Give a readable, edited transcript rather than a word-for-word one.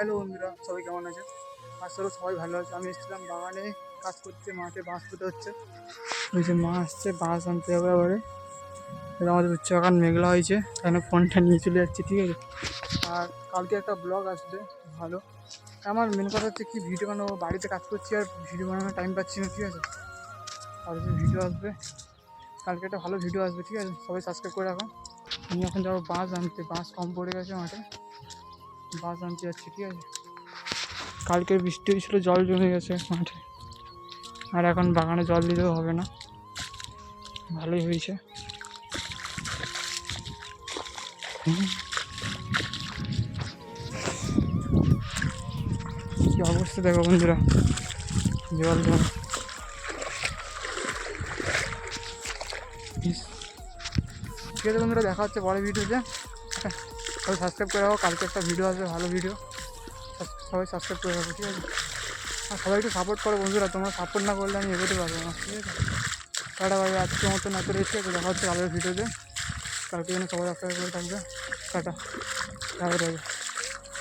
Hello বন্ধুরা, সবাই কেমন আছে? আসলে সবাই ভালো আছে। আমি এসেছিলাম বাগানে কাজ করতে, মাঠে বাঁশ পুঁতে হচ্ছে। ওই যে মা আসছে, বাঁশ আনতে হবে আবার। এটা আমাদের উচ্চ বাগান মেঘলা হয়েছে, তাই ফোনটা নিয়ে চলে যাচ্ছি, ঠিক আছে? আর কালকে একটা ব্লগ আসবে ভালো। আমার মেন কথা হচ্ছে কি, ভিডিও বানাবো, বাড়িতে কাজ করছি আর ভিডিও বানানোর টাইম পাচ্ছি না, ঠিক আছে? আর যে ভিডিও আসবে কালকে, একটা ভালো ভিডিও আসবে, ঠিক আছে? সবাই সাবস্ক্রাইব করে রাখো। আমি এখন যাবো বাঁশ আনতে, বাঁশ কম পড়ে গেছে মাঠে, বাঁশ আনতে যাচ্ছি, ঠিক আছে? কালকে বৃষ্টি হয়েছিল, জল জমে গেছে মাঠে, আর এখন বাগানে জল দিলেও হবে না। ভালোই হয়েছে। কি অবস্থা দেখো বন্ধুরা, জল জল। ঠিক আছে বন্ধুরা, দেখা হচ্ছে পরের ভিডিওতে। সবাই সাবস্ক্রাইব করে রাখো, কালকে একটা ভিডিও আসবে, ভালো ভিডিও। সবাই সাবস্ক্রাইব করে রাখো, ঠিক আছে? আর সবাই একটু সাপোর্ট করো বন্ধুরা, তোমরা সাপোর্ট না করলে আমি এগোতে পারবো না, ঠিক আছে? টাটা বাই, আজকের মতন এত রয়েছে, দেখা হচ্ছে ভালো ভিডিওতে। কালকে যেন সবাই সাবস্ক্রাইব করে থাকবে। টাটা, রাখবে।